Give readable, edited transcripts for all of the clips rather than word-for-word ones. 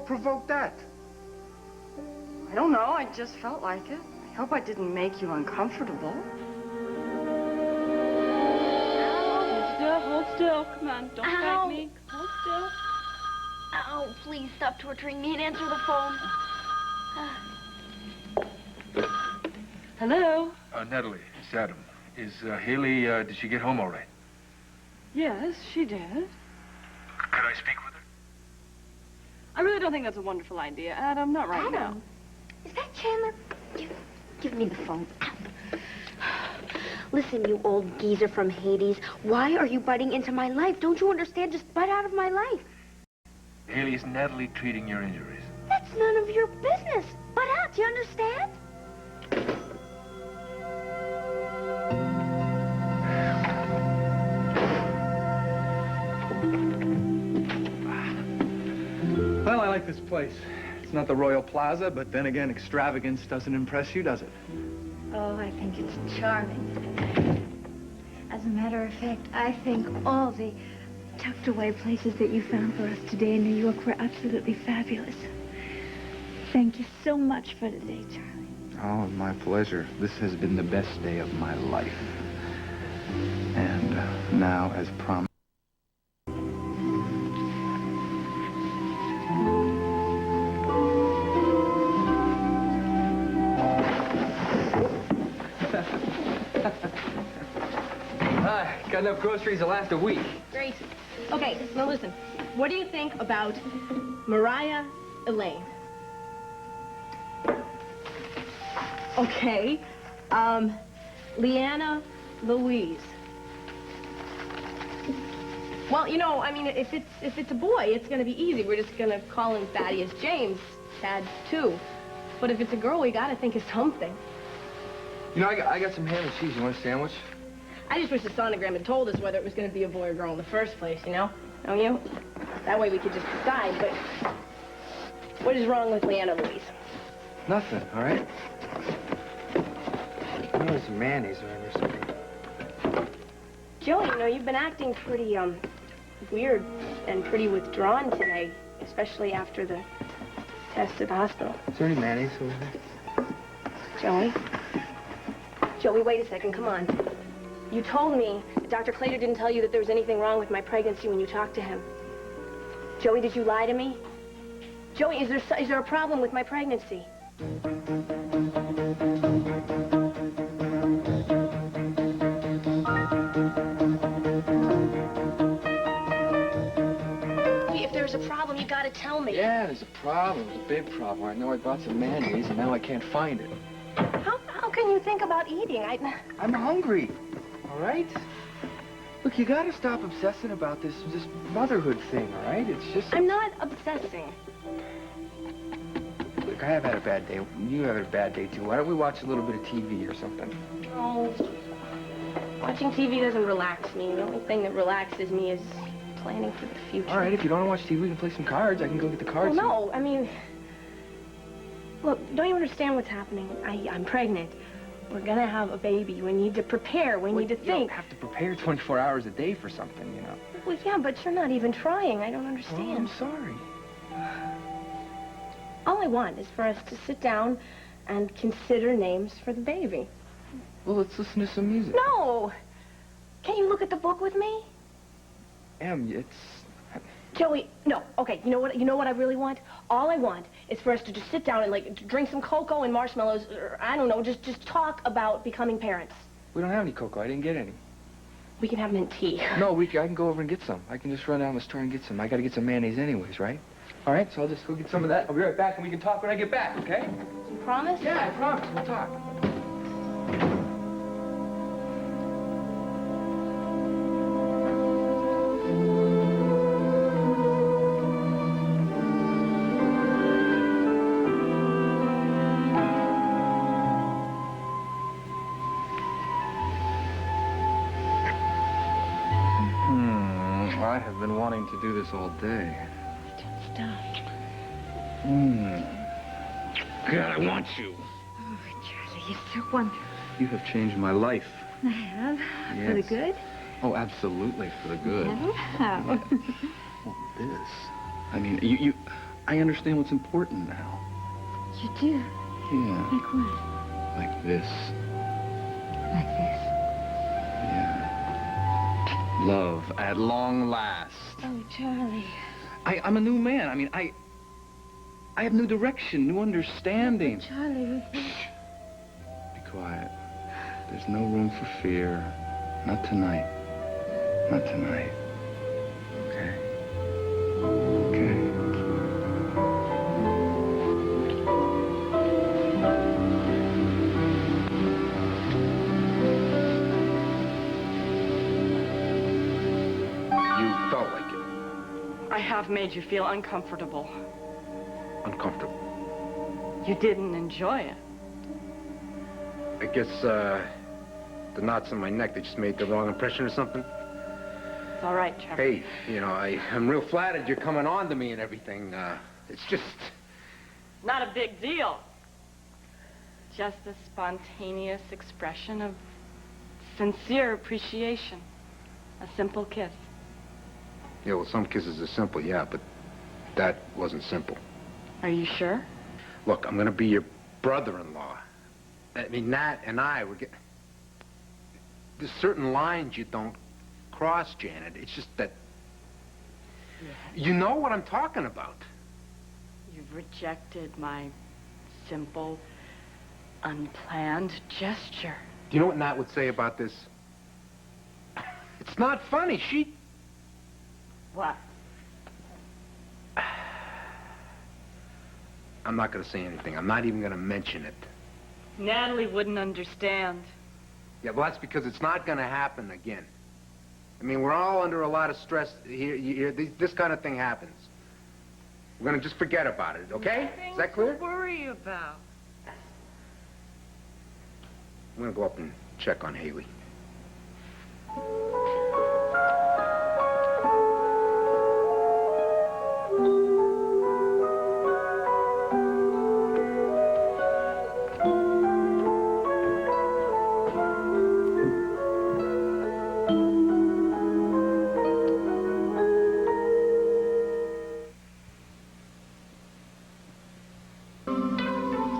What provoked that? I don't know. I just felt like it. I hope I didn't make you uncomfortable. Hold still. Come on, don't fight me. Hold still. Oh, please stop torturing me and answer the phone. Hello? Natalie, it's Adam. Is Haley, did she get home all right? Yes, she did. Could I speak with her? I really don't think that's a wonderful idea, Adam. Not right now. Adam, is that Chandler? Give me the phone. Listen, you old geezer from Hades. Why are you butting into my life? Don't you understand? Just butt out of my life. Haley, is Natalie treating your injuries? That's none of your business. Butt out, do you understand? Well, I like this place. It's not the Royal Plaza, but then again, extravagance doesn't impress you, does it? Oh, I think it's charming. As a matter of fact, I think all the tucked away places that you found for us today in New York were absolutely fabulous. Thank you so much for today, Charlie. Oh, my pleasure. This has been the best day of my life. And now, as promised. Got enough groceries to last a week. Great. Okay, now listen. What do you think about Mariah Elaine? Okay. Leanna Louise. Well, you know, I mean, if it's a boy, it's gonna be easy. We're just gonna call him Thaddeus James, Thad 2. But if it's a girl, we gotta think of something. You know, I got some ham and cheese. You want a sandwich? I just wish the sonogram had told us whether it was going to be a boy or girl in the first place, you know? Don't you? That way we could just decide, but what is wrong with Leanna Louise? Nothing, all right? I know there's some mayonnaise around or something. Joey, you know, you've been acting pretty, weird and pretty withdrawn today, especially after the test at the hospital. Is there any mayonnaise over there? Joey? Joey, wait a second, come on. You told me that Dr. Claytor didn't tell you that there was anything wrong with my pregnancy when you talked to him. Joey, did you lie to me? Joey, is there a problem with my pregnancy? If there's a problem, you gotta tell me. Yeah, there's a problem. It's a big problem. I know I bought some mayonnaise, and now I can't find it. How can you think about eating? I'm hungry. All right? Look, you gotta stop obsessing about this motherhood thing, all right? It's just... I'm not obsessing. Look, I have had a bad day. You have had a bad day, too. Why don't we watch a little bit of TV or something? No. Watching TV doesn't relax me. The only thing that relaxes me is planning for the future. All right, if you don't want to watch TV, we can play some cards. I can go get the cards. Well, no, I mean... Look, don't you understand what's happening? I'm pregnant. We're gonna have a baby. We need to prepare. We need to think. You don't have to prepare 24 hours a day for something, you know. Well, yeah, but you're not even trying. I don't understand. Oh, I'm sorry. All I want is for us to sit down and consider names for the baby. Well, let's listen to some music. No! Can you look at the book with me? Em, it's... Joey, no. Okay, you know what I really want? All I want is for us to just sit down and, like, drink some cocoa and marshmallows, or, I don't know, just talk about becoming parents. We don't have any cocoa. I didn't get any. We can have mint tea. No, I can go over and get some. I can just run down the store and get some. I gotta get some mayonnaise anyways, right? All right, so I'll just go get some of that. I'll be right back, and we can talk when I get back, okay? You promise? Yeah, I promise. We'll talk. I have been wanting to do this all day. Don't stop. God, I want you. Oh, Charlie, you're so wonderful. You have changed my life. I have? Yes. For the good? Oh, absolutely for the good. How? Well, this. I mean, you... I understand what's important now. You do? Yeah. Like what? Like this. Like this? Yeah. Love at long last. Oh, Charlie. I'm a new man. I mean, I have new direction, new understanding. Charlie, Be quiet. There's no room for fear. Not tonight. Not tonight. Okay? Okay. You felt like it. I have made you feel uncomfortable. Uncomfortable. You didn't enjoy it. I guess, the knots in my neck, they just made the wrong impression or something? It's all right, Trevor. Hey, you know, I'm real flattered you're coming on to me and everything. It's just... Not a big deal. Just a spontaneous expression of sincere appreciation. A simple kiss. Yeah, well, some kisses are simple, yeah, but that wasn't simple. Are you sure? Look, I'm gonna be your brother-in-law. I mean, Nat and I, there's certain lines you don't cross, Janet. It's just that... You know what I'm talking about. You've rejected my simple, unplanned gesture. Do you know what Nat would say about this? It's not funny. She... What? I'm not gonna say anything. I'm not even gonna mention it. Natalie wouldn't understand. Yeah, well, that's because it's not gonna happen again. I mean, we're all under a lot of stress here. This kind of thing happens. We're gonna just forget about it, okay? Is that clear? Nothing to worry about. I'm gonna go up and check on Haley.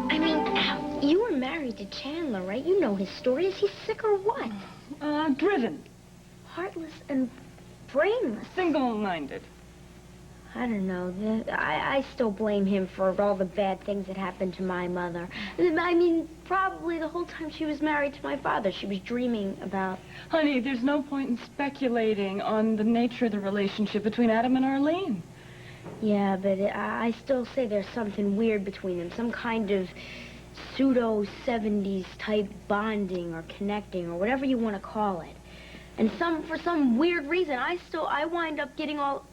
I mean, Al, you were married to Chandler, right? You know his story. Is he sick or what? Driven. Heartless and brainless. Single-minded. I don't know. I still blame him for all the bad things that happened to my mother. I mean, probably the whole time she was married to my father, she was dreaming about... Honey, there's no point in speculating on the nature of the relationship between Adam and Arlene. Yeah, but I still say there's something weird between them. Some kind of pseudo-70s type bonding or connecting or whatever you want to call it. And for some weird reason, I wind up getting all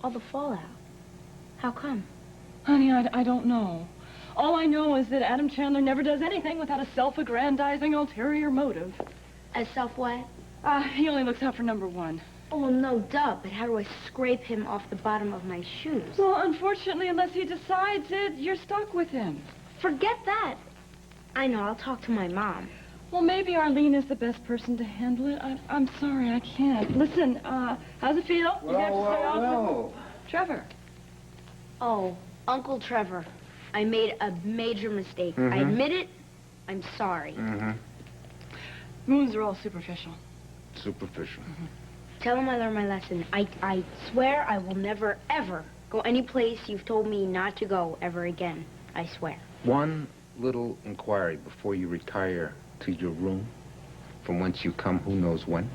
the fallout. How come? Honey, I don't know. All I know is that Adam Chandler never does anything without a self-aggrandizing ulterior motive. As self what? He only looks out for number one. Oh, no, duh, but how do I scrape him off the bottom of my shoes? Well, unfortunately, unless he decides it, you're stuck with him. Forget that. I know, I'll talk to my mom. Well, maybe Arlene is the best person to handle it. I'm sorry, I can't. Listen, how's it feel? You have to stay out. Trevor. Oh, Uncle Trevor, I made a major mistake. I admit it. I'm sorry. Wounds are all superficial. Superficial. Tell him I learned my lesson. I swear I will never, ever go any place you've told me not to go ever again. I swear. One little inquiry before you retire to your room, from whence you come who knows when.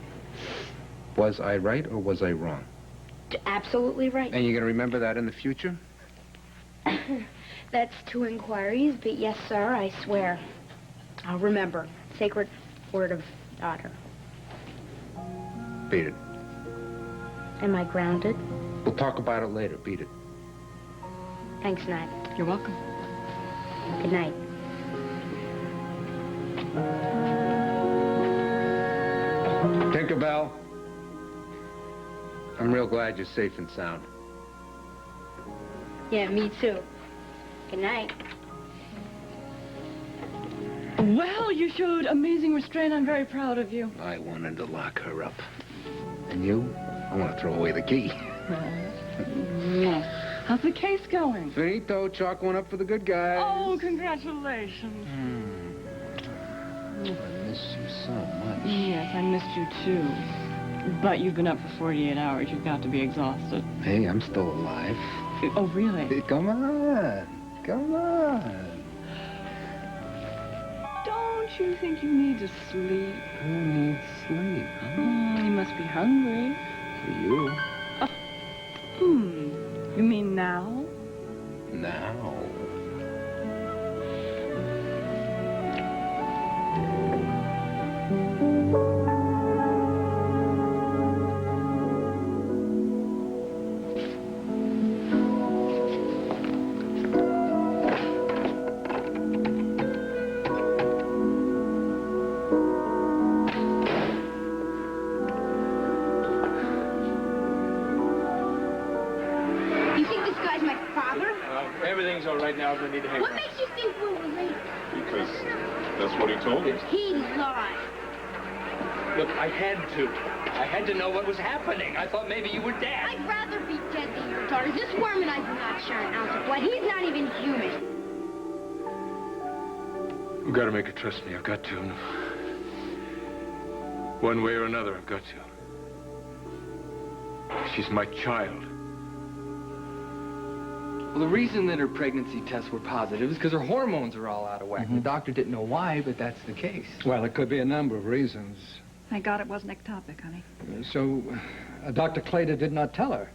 Was I right or was I wrong? Absolutely right. And you're going to remember that in the future? That's 2 inquiries, but yes, sir, I swear. I'll remember. Sacred word of daughter. Beat it. Am I grounded? We'll talk about it later. Beat it. Thanks, Nat. You're welcome. Good night. Tinkerbell, I'm real glad you're safe and sound. Yeah, me too. Good night. Well, you showed amazing restraint. I'm very proud of you. I wanted to lock her up. And you? I want to throw away the key. How's the case going? Finito, chalk one up for the good guys. Oh, congratulations. Oh, I miss you so much. Yes, I missed you too. But you've been up for 48 hours. You've got to be exhausted. Hey, I'm still alive. Oh, really? Hey, come on. Come on. Don't you think you need to sleep? Who needs sleep? Huh? You must be hungry. For you. You mean now? Now. Everything's all right now. I don't need to hang What around. makes you think we're related? Because that's what he told you. He lied. Look, I had to know what was happening. I thought maybe you were Dad. I'd rather be dead than your daughter. This worm and I do not share an ounce of blood. He's not even human. I've got to make her trust me. I've got to. One way or another, I've got to. She's my child. Well, the reason that her pregnancy tests were positive is because her hormones are all out of whack. The doctor didn't know why, but that's the case. Well, it could be a number of reasons. Thank God it wasn't ectopic, honey. So, Dr. Clayton did not tell her.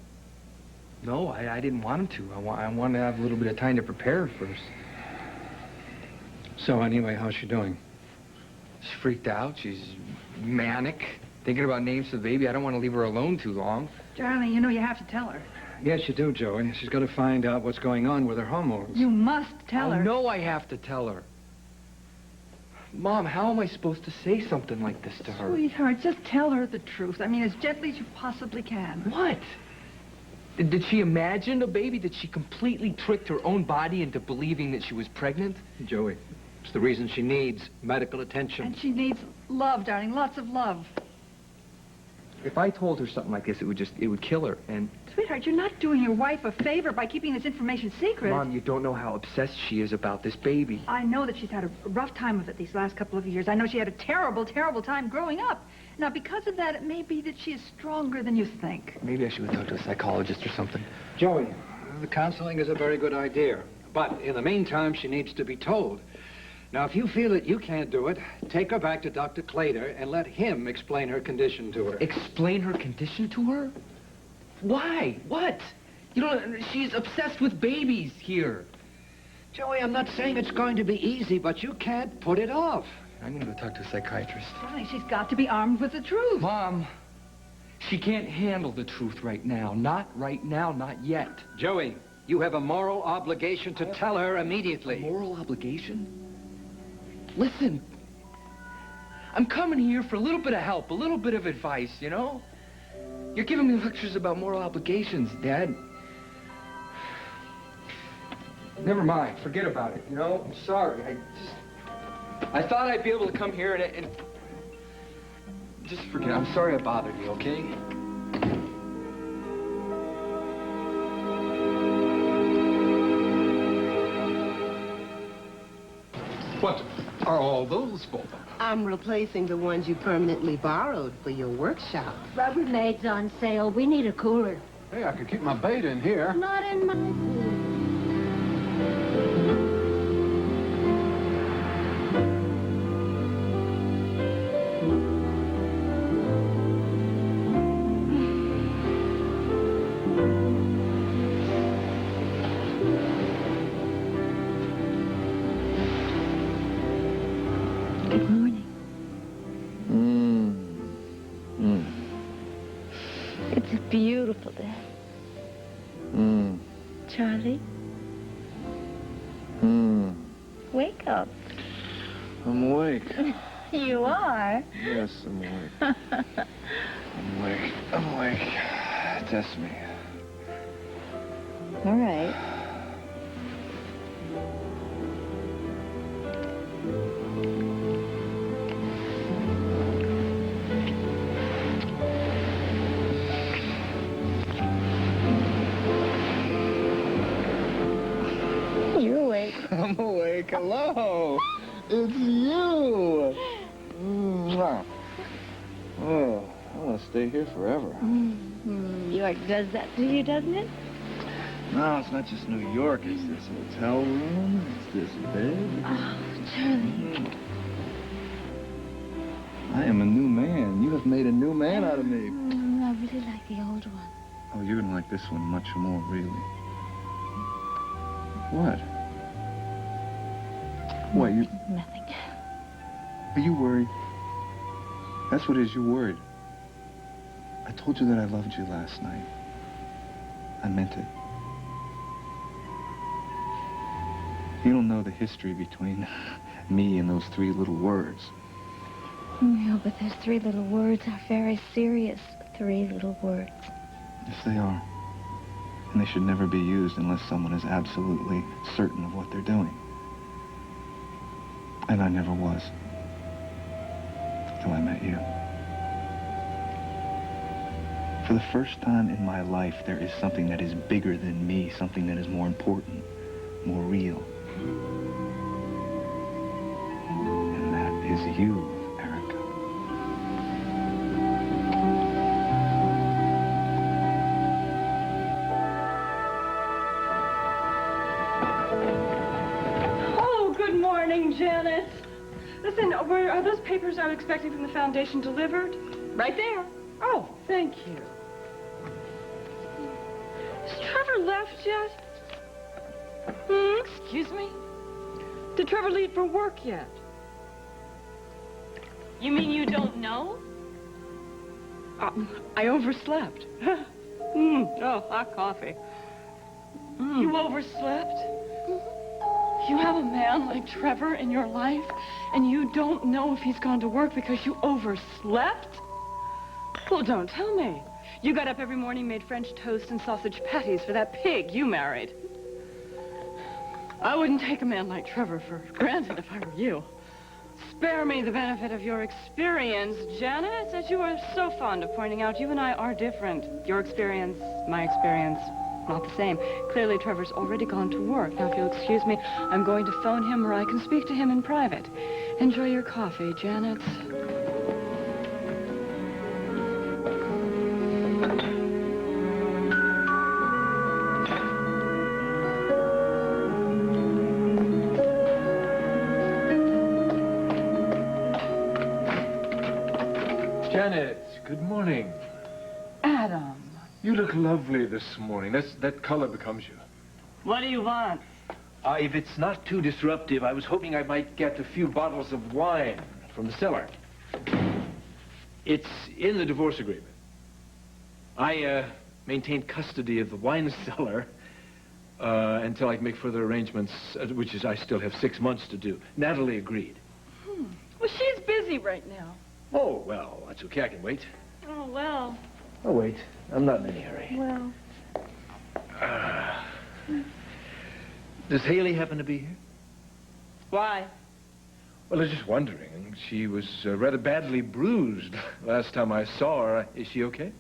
No, I didn't want him to. I wanted to have a little bit of time to prepare first. So, anyway, how's she doing? She's freaked out. She's manic. Thinking about names for the baby. I don't want to leave her alone too long. Charlie, you know you have to tell her. Yes, you do, Joey. She's got to find out what's going on with her hormones. You must tell her. No, I have to tell her. Mom, how am I supposed to say something like this to her? Sweetheart, just tell her the truth. I mean, as gently as you possibly can. What? Did she imagine a baby? Did she completely tricked her own body into believing that she was pregnant? Joey, it's the reason she needs medical attention. And she needs love, darling, lots of love. If I told her something like this, it would kill her. And Sweetheart, you're not doing your wife a favor by keeping this information secret. Mom, you don't know how obsessed she is about this baby. I know that she's had a rough time of it these last couple of years. I know she had a terrible, terrible time growing up. Now, because of that, it may be that she is stronger than you think. Maybe I should go talk to a psychologist or something. Joey, the counseling is a very good idea. But in the meantime, she needs to be told. Now, if you feel that you can't do it, take her back to Dr. Claytor and let him explain her condition to her. Explain her condition to her? Why? What? You know, she's obsessed with babies here. Joey, I'm not saying it's going to be easy, but you can't put it off. I'm going to go talk to a psychiatrist. Darling, she's got to be armed with the truth. Mom, she can't handle the truth right now. Not right now, not yet. Joey, you have a moral obligation to tell her immediately. Moral obligation? Listen, I'm coming here for a little bit of help, a little bit of advice, you know? You're giving me lectures about moral obligations, Dad. Never mind, forget about it, you know? I'm sorry, I thought I'd be able to come here and just forget it. I'm sorry I bothered you, okay? What are all those for? I'm replacing the ones you permanently borrowed for your workshop. Rubbermaid's on sale. We need a cooler. Hey, I could keep my bait in here. Not in my food. Good morning. It's a beautiful day. Charlie? Wake up. I'm awake. You are? Yes, I'm awake. I'm awake. I'm awake. Test me. All right. I'm awake. Hello. It's you. Mwah. Oh, I want to stay here forever. New York does that to you, doesn't it? No, it's not just New York. It's this hotel room. It's this bed. Oh, Charlie. I am a new man. You have made a new man out of me. I really like the old one. Oh, you're gonna like this one much more, really. What? What, you... Nothing. Are you worried? That's what it is, you're worried. I told you that I loved you last night. I meant it. You don't know the history between me and those 3 little words. No, but those 3 little words are very serious. 3 little words. Yes, they are. And they should never be used unless someone is absolutely certain of what they're doing. And I never was. Till I met you. For the first time in my life, there is something that is bigger than me, something that is more important, more real. And that is you. Janet. Listen, are those papers I'm expecting from the foundation delivered? Right there. Oh, thank you. Has Trevor left yet? Excuse me? Did Trevor leave for work yet? You mean you don't know? I overslept. Oh, hot coffee. You overslept? You have a man like Trevor in your life, and you don't know if he's gone to work because you overslept? Well, don't tell me. You got up every morning, made French toast and sausage patties for that pig you married. I wouldn't take a man like Trevor for granted if I were you. Spare me the benefit of your experience, Janet. As you are so fond of pointing out, you and I are different. Your experience, my experience, not the same. Clearly, Trevor's already gone to work. Now, if you'll excuse me, I'm going to phone him or I can speak to him in private. Enjoy your coffee, Janet. Janet, good morning. Adam. You look lovely this morning. That color becomes you. What do you want? If it's not too disruptive, I was hoping I might get a few bottles of wine from the cellar. It's in the divorce agreement. I maintain custody of the wine cellar until I can make further arrangements, which is I still have 6 months to do. Natalie agreed. Well, she's busy right now. Oh, well, that's okay. I can wait. Oh, well. I'll wait. I'm not in any hurry. Well. Does Haley happen to be here? Why? Well, I was just wondering. She was rather badly bruised last time I saw her. Is she okay?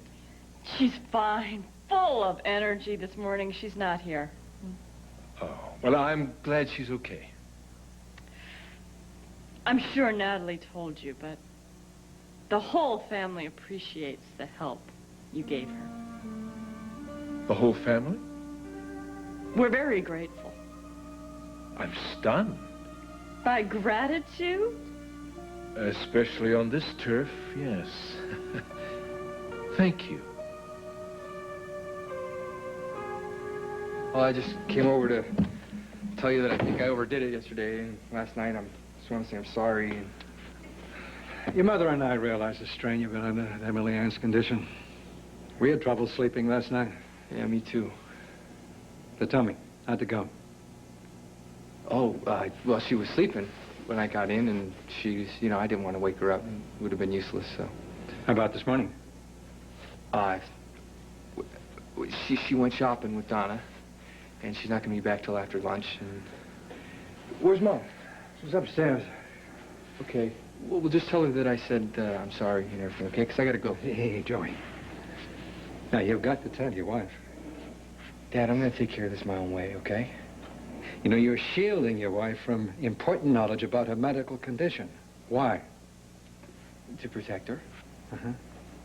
She's fine. Full of energy this morning. She's not here. Oh, well, I'm glad she's okay. I'm sure Natalie told you, but the whole family appreciates the help you gave her. The whole family? We're very grateful. I'm stunned. By gratitude? Especially on this turf, yes. Thank you. Well, I just came over to tell you that I think I overdid it yesterday and last night. I just want to say I'm sorry. Your mother and I realize the strain you've been under at Emily Ann's condition. We had trouble sleeping last night. Yeah, me too. So tell me, how'd it go? Oh, well, she was sleeping when I got in, and she's, I didn't want to wake her up. It would have been useless, so. How about this morning? She went shopping with Donna, and she's not going to be back till after lunch, and... Where's Mom? She's upstairs. Okay. Well, we'll just tell her that I said I'm sorry and everything, okay? Because I got to go. Hey, Joey. Now, you've got to tell your wife. Dad, I'm going to take care of this my own way, okay? You know, you're shielding your wife from important knowledge about her medical condition. Why? To protect her. Uh-huh.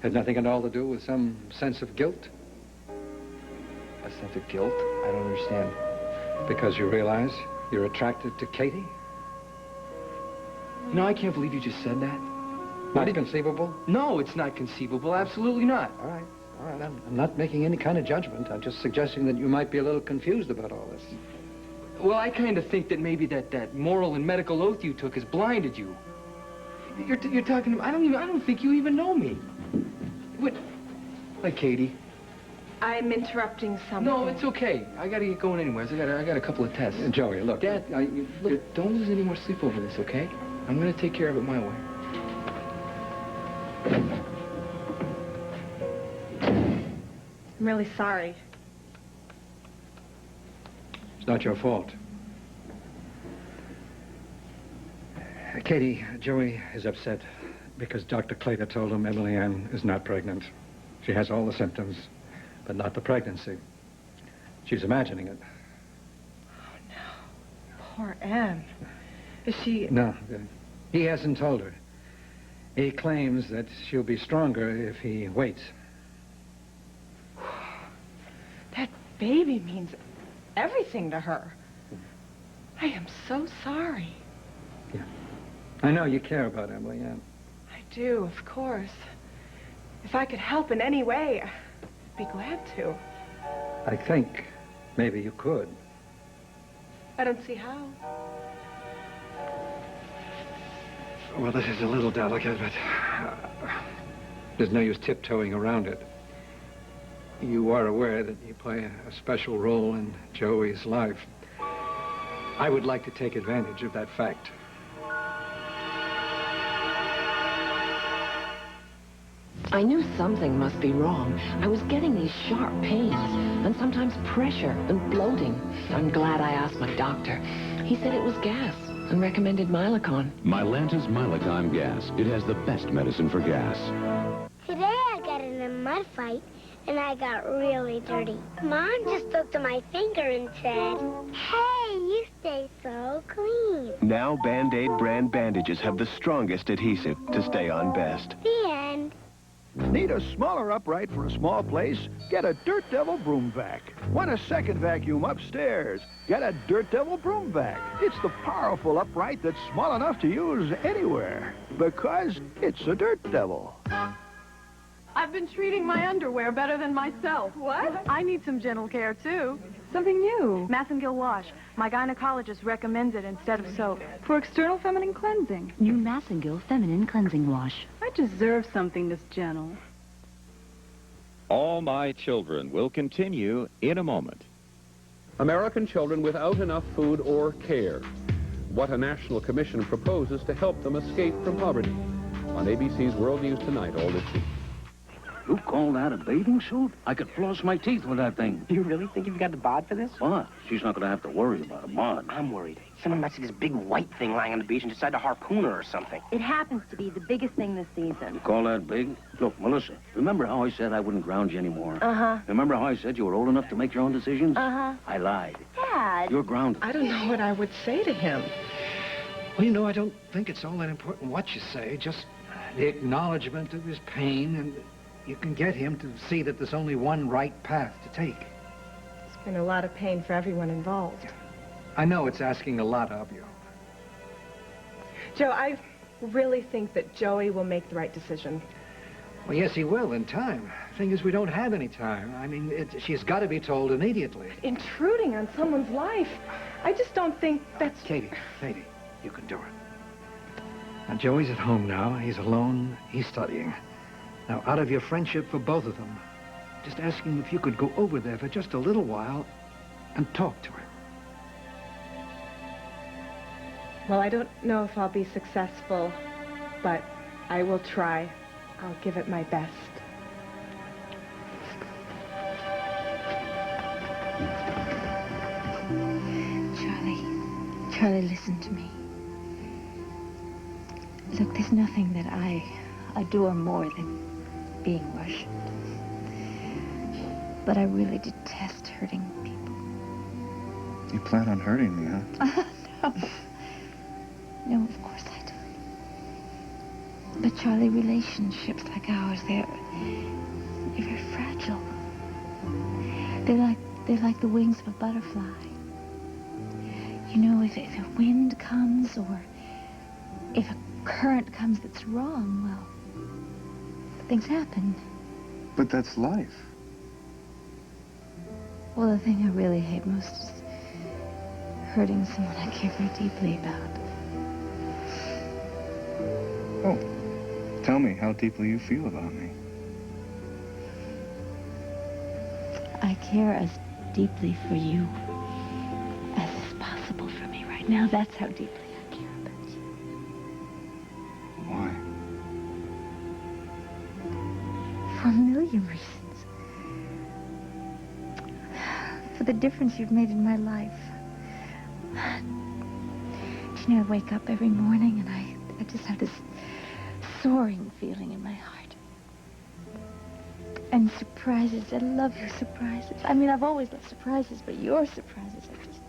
Had nothing at all to do with some sense of guilt? A sense of guilt? I don't understand. Because you realize you're attracted to Katie? You know, I can't believe you just said that. Not conceivable? No, it's not conceivable. Absolutely not. All right. I'm not making any kind of judgment. I'm just suggesting that you might be a little confused about all this. Well, I kind of think that maybe that moral and medical oath you took has blinded you. You're talking. I don't think you even know me. What? Like Katie. I'm interrupting something. No, it's okay. I gotta get going anyways. I got a couple of tests. Joey, look. Dad, look, don't lose any more sleep over this, okay? I'm gonna take care of it my way. I'm really sorry. It's not your fault. Katie, Joey is upset because Dr. Claytor told him Emily Ann is not pregnant. She has all the symptoms, but not the pregnancy. She's imagining it. Oh, no. Poor Anne. Is she... No, he hasn't told her. He claims that she'll be stronger if he waits. That baby means everything to her. I am so sorry. Yeah. I know you care about Emily Ann. I do, of course. If I could help in any way, I'd be glad to. I think maybe you could. I don't see how. Well, this is a little delicate, but there's no use tiptoeing around it. You are aware that you play a special role in Joey's life. I would like to take advantage of that fact. I knew something must be wrong. I was getting these sharp pains, and sometimes pressure and bloating. I'm glad I asked my doctor. He said it was gas and recommended Mylicon. Mylanta's Mylicon gas. It has the best medicine for gas. Today I got in a mud fight, and I got really dirty. Mom just looked at my finger and said, "Hey, you stay so clean." Now Band-Aid brand bandages have the strongest adhesive to stay on best. The end. Need a smaller upright for a small place? Get a Dirt Devil Broom Vac. Want a second vacuum upstairs? Get a Dirt Devil Broom Vac. It's the powerful upright that's small enough to use anywhere. Because it's a Dirt Devil. I've been treating my underwear better than myself. What? I need some gentle care, too. Something new. Massengill Wash. My gynecologist recommends it instead of soap. For external feminine cleansing. New Massengill Feminine Cleansing Wash. I deserve something this gentle. All My Children will continue in a moment. American children without enough food or care. What a national commission proposes to help them escape from poverty. On ABC's World News Tonight, all this week. You call that a bathing suit? I could floss my teeth with that thing. You really think you've got the bod for this? What? She's not going to have to worry about a bod. I'm worried. Someone might see this big white thing lying on the beach and decide to harpoon her or something. It happens to be the biggest thing this season. You call that big? Look, Melissa, remember how I said I wouldn't ground you anymore? Uh-huh. Remember how I said you were old enough to make your own decisions? Uh-huh. I lied. Dad. You're grounded. I don't know what I would say to him. Well, you know, I don't think it's all that important what you say. Just the acknowledgement of his pain, and you can get him to see that there's only one right path to take. It's been a lot of pain for everyone involved. I know it's asking a lot of you. Joe, I really think that Joey will make the right decision. Well, yes, he will in time. Thing is, we don't have any time. I mean, she's got to be told immediately. Intruding on someone's life, I just don't think that's... Katie, you can do it. Now, Joey's at home now. He's alone. He's studying. Now, out of your friendship for both of them, just ask him if you could go over there for just a little while and talk to him. Well, I don't know if I'll be successful, but I will try. I'll give it my best. Charlie, listen to me. Look, there's nothing that I adore more than being worshipped. But I really detest hurting people. You plan on hurting me, huh? No. No, of course I don't. But Charlie, relationships like ours, they're very fragile. They're like the wings of a butterfly. You know, if a wind comes or if a current comes that's wrong, well, things happen. But that's life. Well, the thing I really hate most is hurting someone I care very deeply about. Oh, tell me how deeply you feel about me. I care as deeply for you as is possible for me right now. That's how deeply I care about you. Why? For a million reasons. For the difference you've made in my life. You know, I wake up every morning and I just have this soaring feeling in my heart. And surprises. I love your surprises. I mean, I've always loved surprises, but your surprises are just,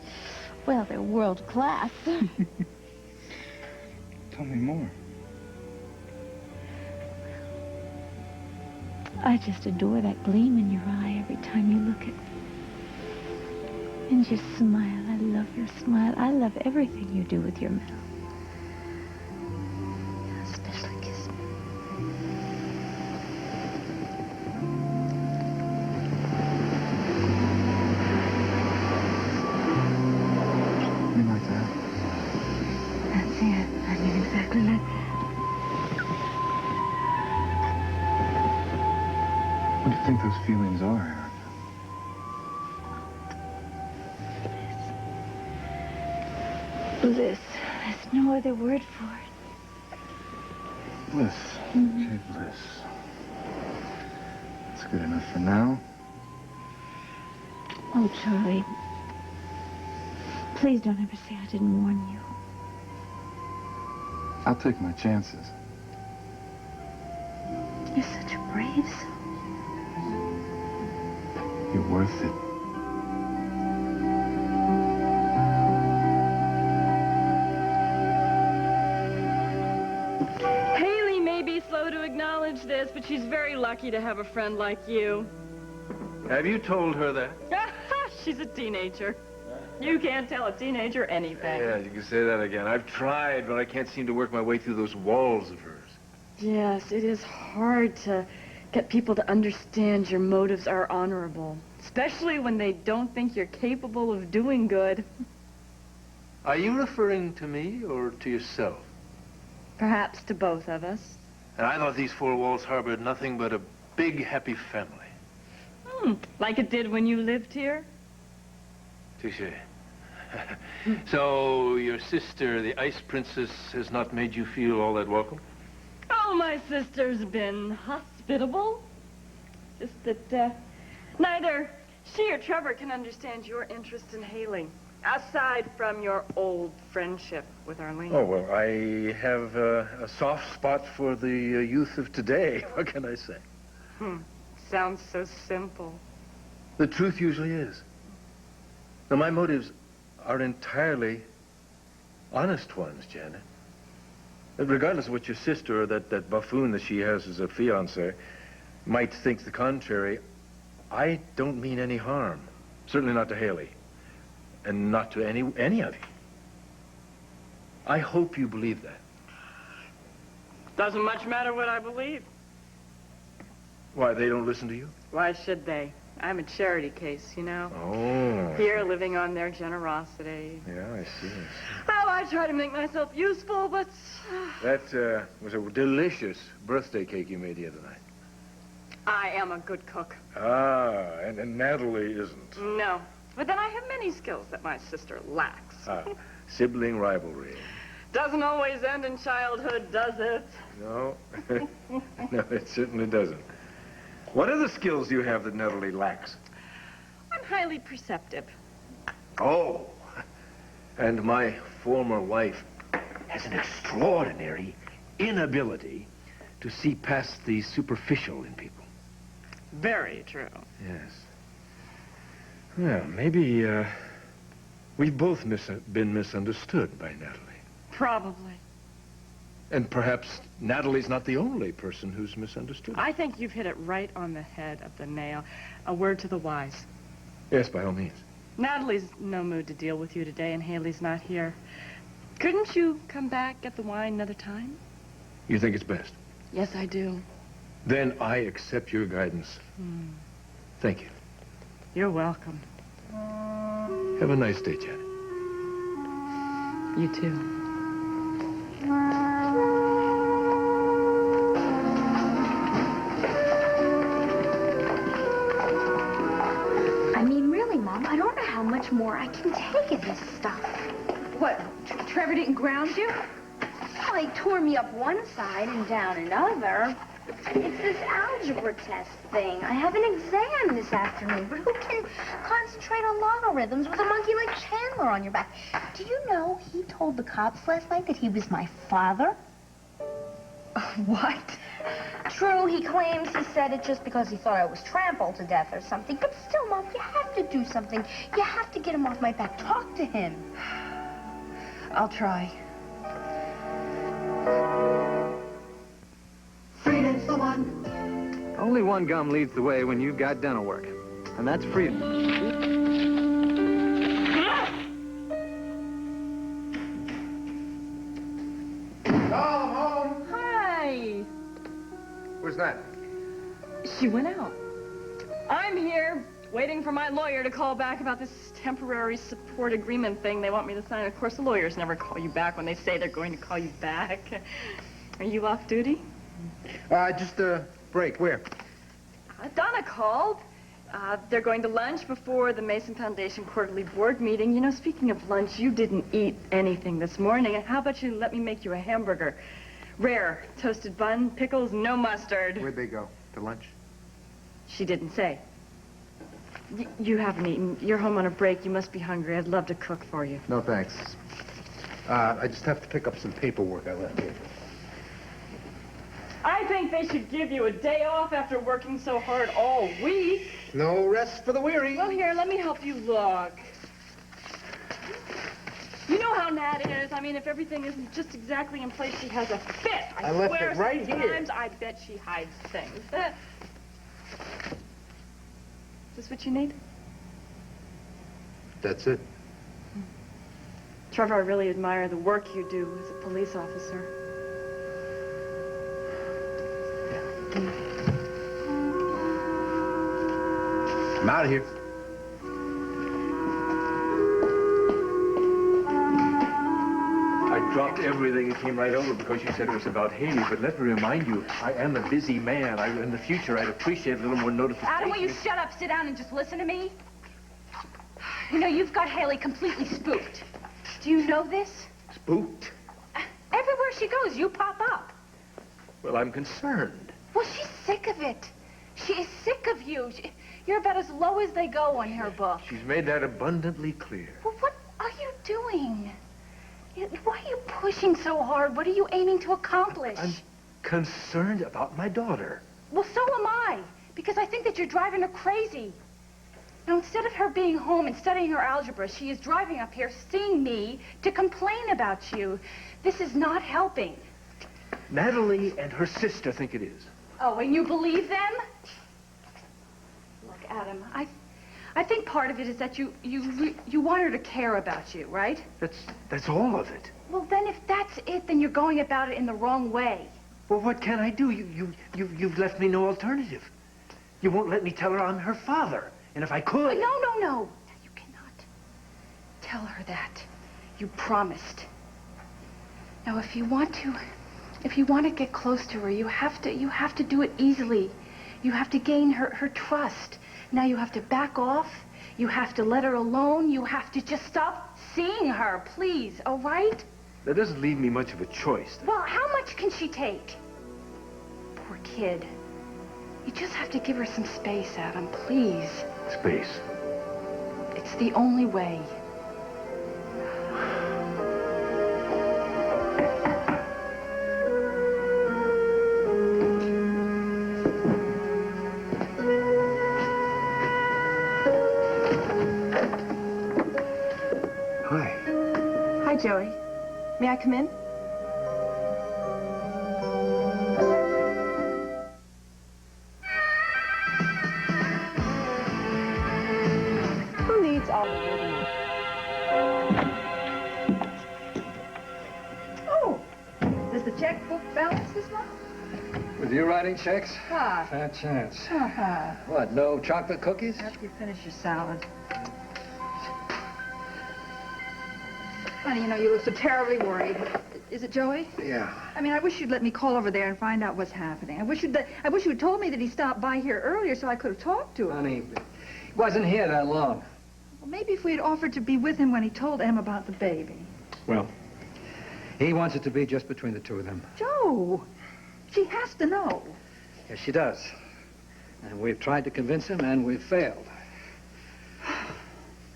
well, they're world class. Tell me more. I just adore that gleam in your eye every time you look at me. And your smile. I love your smile. I love everything you do with your mouth. Especially kissing. You like that? That's it. I mean, exactly like that. What do you think those feelings are, Aaron? Bliss. There's no other word for it. Bliss. Okay, bliss. That's good enough for now. Oh, Charlie. Please don't ever say I didn't warn you. I'll take my chances. You're such a brave soul. You're worth it. Haley may be slow to acknowledge this, but she's very lucky to have a friend like you. Have you told her that? She's a teenager. You can't tell a teenager anything. Yeah, you can say that again. I've tried, but I can't seem to work my way through those walls of hers. Yes, it is hard to get people to understand your motives are honorable, especially when they don't think you're capable of doing good. Are you referring to me or to yourself? Perhaps to both of us. And I thought these four walls harbored nothing but a big, happy family. Like it did when you lived here? Touché. So, your sister, the Ice Princess, has not made you feel all that welcome? Oh, my sister's been hospitable. Just that neither she or Trevor can understand your interest in Haley, aside from your old friendship with Arlene. Oh, well, I have a soft spot for the youth of today. What can I say? Sounds so simple. The truth usually is. Now, my motives are entirely honest ones, Janet. Regardless of what your sister or that buffoon that she has as a fiancé might think the contrary, I don't mean any harm. Certainly not to Haley. And not to any of you. I hope you believe that. Doesn't much matter what I believe. Why, they don't listen to you? Why should they? I'm a charity case, you know. Oh. Here, living on their generosity. Yeah, I see. Oh, I try to make myself useful, but... That was a delicious birthday cake you made the other night. I am a good cook. Ah, and Natalie isn't. No. But then I have many skills that my sister lacks. Sibling rivalry. Doesn't always end in childhood, does it? No. No, it certainly doesn't. What are the skills you have that Natalie lacks? I'm highly perceptive. Oh. And my former wife has an extraordinary inability to see past the superficial in people. Very true. Yes. Well, maybe We've both been misunderstood by Natalie. Probably. And perhaps Natalie's not the only person who's misunderstood. I think you've hit it right on the head of the nail. A word to the wise. Yes, by all means. Natalie's in no mood to deal with you today, and Haley's not here. Couldn't you come back, get the wine another time? You think it's best? Yes, I do. Then I accept your guidance. Thank you. You're welcome. Have a nice day, Janet. You too. I mean, really, Mom, I don't know how much more I can take of this stuff. What, Trevor didn't ground you? Well, he tore me up one side and down another. It's this algebra test thing. I have an exam this afternoon, but who can concentrate on logarithms with a monkey like Chandler on your back? Do you know he told the cops last night that he was my father? What? True, he claims he said it just because he thought I was trampled to death or something. But still, Mom, you have to do something. You have to get him off my back. Talk to him. I'll try. Freedom's the one. Only one gum leads the way when you've got dental work, and that's freedom. Call him home. Hi. Where's that? She went out. I'm here, waiting for my lawyer to call back about this temporary support agreement thing they want me to sign. Of course, the lawyers never call you back when they say they're going to call you back. Are you off duty? Just a break. Where? Donna called. They're going to lunch before the Mason Foundation quarterly board meeting. You know, speaking of lunch, you didn't eat anything this morning. How about you let me make you a hamburger? Rare, toasted bun, pickles, no mustard. Where'd they go? To lunch? She didn't say. You haven't eaten. You're home on a break. You must be hungry. I'd love to cook for you. No, thanks. I just have to pick up some paperwork I left here. I think they should give you a day off after working so hard all week. No rest for the weary. Well, here, let me help you look. You know how Nat is. I mean, if everything isn't just exactly in place, she has a fit. I left swear it right here. sometimes I bet she hides things. Is this what you need? That's it. Trevor, I really admire the work you do as a police officer. I'm out of here. I dropped everything and came right over because you said it was about Haley, but let me remind you, I am a busy man. In the future, I'd appreciate a little more notification. Adam, will you shut up, sit down, and just listen to me? You know, you've got Haley completely spooked. Do you know this? Spooked? Everywhere she goes, you pop up. Well, I'm concerned. Well, she's sick of it. She is sick of you. You're about as low as they go on her book. She's made that abundantly clear. Well, what are you doing? Why are you pushing so hard? What are you aiming to accomplish? I'm concerned about my daughter. Well, so am I, because I think that you're driving her crazy. Now, instead of her being home and studying her algebra, she is driving up here, seeing me, to complain about you. This is not helping. Natalie and her sister think it is. Oh, and you believe them? Look, Adam, I think part of it is that you want her to care about you, right? That's all of it. Well, then if that's it, then you're going about it in the wrong way. Well, what can I do? You've left me no alternative. You won't let me tell her I'm her father. And if I could... No. You cannot tell her that. You promised. Now, if you want to get close to her, you have to do it easily. You have to gain her trust. Now you have to back off. You have to let her alone. You have to just stop seeing her, please, all right? That doesn't leave me much of a choice. Well, how much can she take? Poor kid. You just have to give her some space, Adam, please. Space? It's the only way. Joey. May I come in? Who needs all the wording? Oh, does the checkbook balance this month? With you writing checks? Ah. Fat chance. Uh-huh. What, no chocolate cookies? After you finish your salad. Honey, you know, you look so terribly worried. Is it Joey? Yeah. I mean, I wish you'd let me call over there and find out what's happening. I wish you'd told me that he stopped by here earlier so I could have talked to him. Honey, he wasn't here that long. Well, maybe if we had offered to be with him when he told Em about the baby. Well, he wants it to be just between the two of them. Joe, she has to know. Yes, she does. And we've tried to convince him, and we've failed.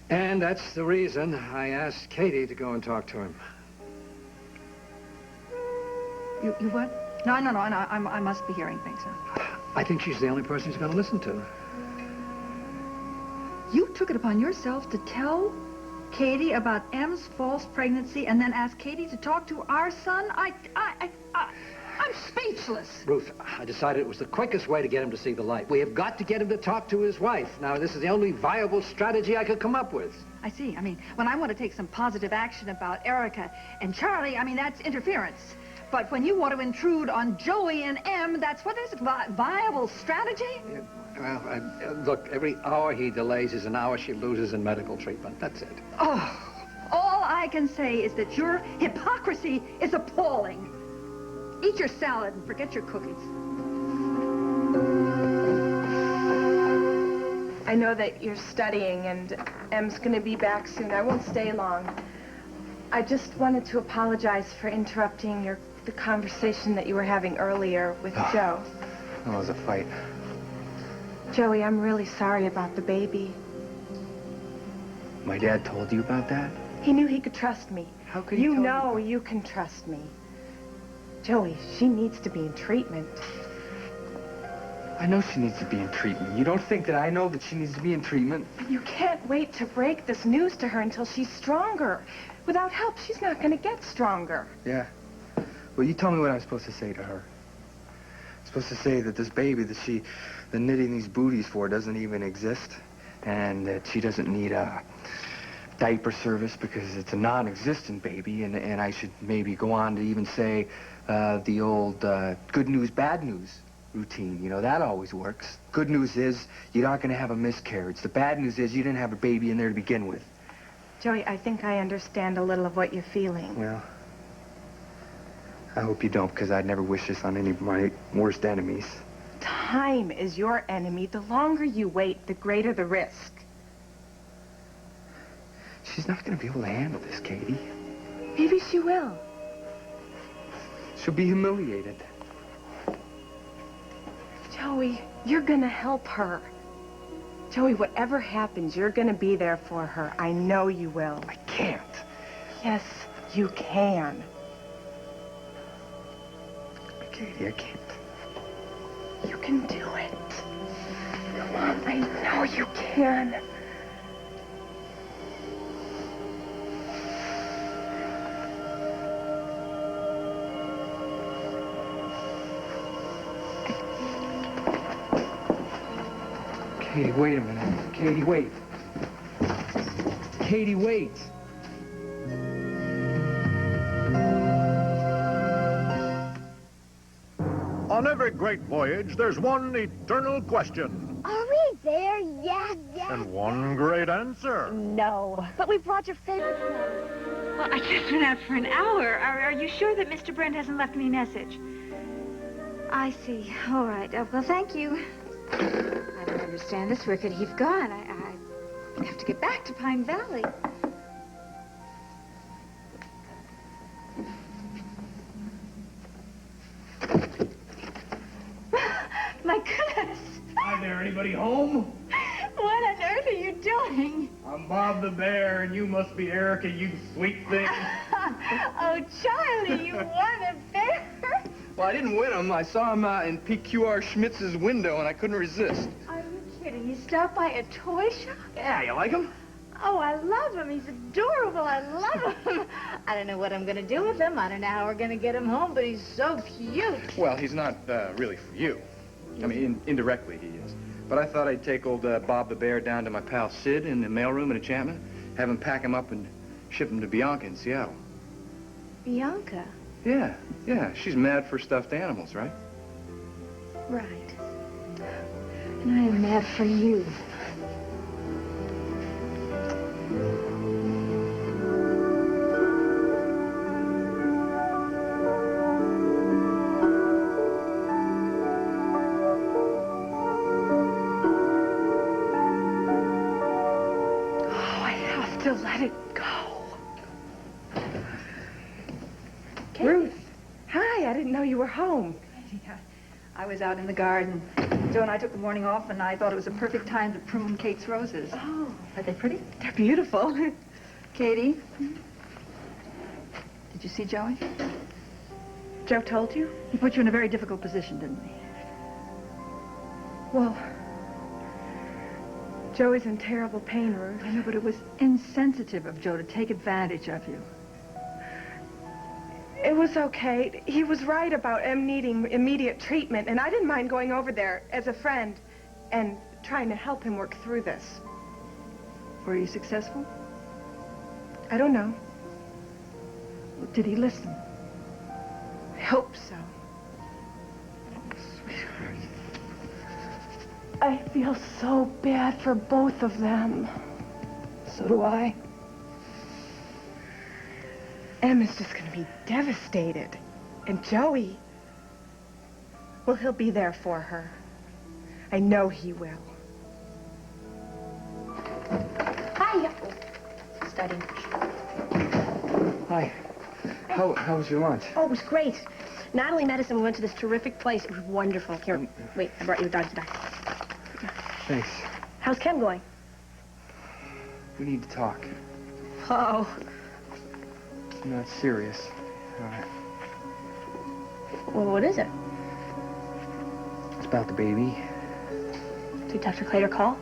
And that's the reason I asked Katie to go and talk to him. You what? No, I must be hearing things now. I think she's the only person he's going to listen to. You took it upon yourself to tell Katie about Em's false pregnancy and then ask Katie to talk to our son? I'm speechless. Ruth, I decided it was the quickest way to get him to see the light. We have got to get him to talk to his wife. Now, this is the only viable strategy I could come up with. I see. I mean, when I want to take some positive action about Erica and Charlie, I mean, that's interference. But when you want to intrude on Joey and Em, that's what is viable strategy? Yeah, well, look, every hour he delays is an hour she loses in medical treatment. That's it. Oh, all I can say is that your hypocrisy is appalling. Eat your salad and forget your cookies. I know that you're studying and Em's going to be back soon. I won't stay long. I just wanted to apologize for interrupting the conversation that you were having earlier with Joe. It was a fight. Joey, I'm really sorry about the baby. My dad told you about that? He knew he could trust me. How could he tell you? You know you can trust me. Joey, she needs to be in treatment. I know she needs to be in treatment. You don't think that I know that she needs to be in treatment? You can't wait to break this news to her until she's stronger. Without help, she's not going to get stronger. Yeah. Well, you tell me what I'm supposed to say to her. I'm supposed to say that this baby that she's knitting these booties for doesn't even exist, and that she doesn't need a diaper service because it's a non-existent baby, and I should maybe go on to even say the old good news, bad news routine. You know, that always works. Good news is you're not going to have a miscarriage. The bad news is you didn't have a baby in there to begin with. Joey, I think I understand a little of what you're feeling. Well, I hope you don't, because I'd never wish this on any of my worst enemies. Time is your enemy. The longer you wait, the greater the risk. She's not going to be able to handle this, Katie. Maybe she will. She'll be humiliated. Joey, you're gonna help her. Joey, whatever happens, you're gonna be there for her. I know you will. I can't. Yes, you can. Katie, I can't. You can do it. Come on, I know you can. Katie, wait a minute. Katie, wait. Katie, wait. On every great voyage, there's one eternal question. Are we there yet? And one great answer. No. But we brought your favorite one. Well, I just been out for an hour. Are you sure that Mr. Brent hasn't left any message? I see. All right. Well, thank you. I don't understand this. Where could he have gone? I have to get back to Pine Valley. My goodness. Hi there, anybody home? What on earth are you doing? I'm Bob the Bear, and you must be Erica, you sweet thing. Oh, Charlie, you won a bear. Well, I didn't win him. I saw him in PQR Schmitz's window, and I couldn't resist. Are you kidding? You stopped by a toy shop? Yeah, you like him? Oh, I love him. He's adorable. I love him. I don't know what I'm going to do with him. I don't know how we're going to get him home, but he's so cute. Well, he's not really for you. I mean, indirectly he is. But I thought I'd take old Bob the Bear down to my pal Sid in the mailroom at Enchantment, have him pack him up and ship him to Bianca in Seattle. Bianca? Yeah, she's mad for stuffed animals, right? Right. And I am mad for you. To let it go. Ruth, hi, I didn't know you were home. Yeah, I was out in the garden. Joe and I took the morning off, and I thought it was a perfect time to prune Kate's roses. Oh. Are they pretty? They're beautiful. Katie? Did you see Joey? Joe told you? He put you in a very difficult position, didn't he? Well, Joey's in terrible pain, Ruth. I know, but it was insensitive of Joe to take advantage of you. It was okay. He was right about Em needing immediate treatment, and I didn't mind going over there as a friend and trying to help him work through this. Were you successful? I don't know. Did he listen? I hope so. Sweetheart. I feel so bad for both of them. So do I. Em is just going to be devastated. And Joey, well, he'll be there for her. I know he will. Hi. Studying. Hi. How was your lunch? Oh, it was great. Not only medicine, we went to this terrific place. It was wonderful. Here, wait, I brought you a doggy bag. Thanks. How's Ken going? We need to talk. Oh. No, it's serious. All right. Well, what is it? It's about the baby. Did Dr. Clater call?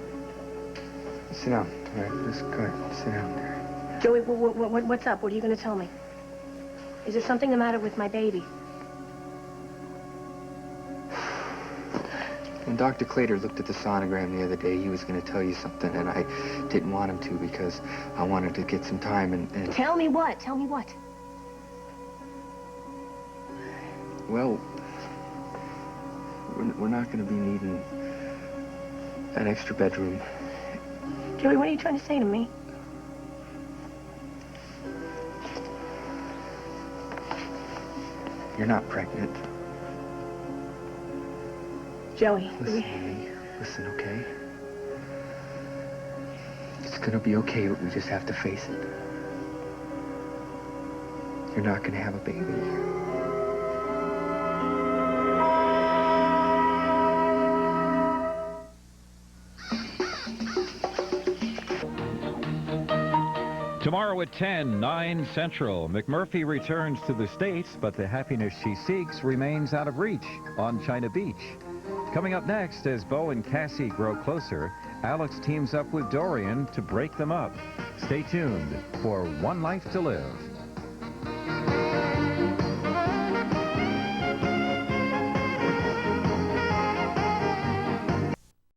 Sit down. All right, just go ahead. Sit down there. Joey, what's up? What are you going to tell me? Is there something the matter with my baby? When Dr. Clater looked at the sonogram the other day, he was going to tell you something, and I didn't want him to because I wanted to get some time and... Tell me what? Tell me what? Well, we're not going to be needing an extra bedroom. Joey, what are you trying to say to me? You're not pregnant. Joey. Listen to me. Listen, okay? It's gonna be okay, but we just have to face it. You're not gonna have a baby. Tomorrow at 10, 9 Central, McMurphy returns to the States, but the happiness she seeks remains out of reach on China Beach. Coming up next, as Bo and Cassie grow closer, Alex teams up with Dorian to break them up. Stay tuned for One Life to Live.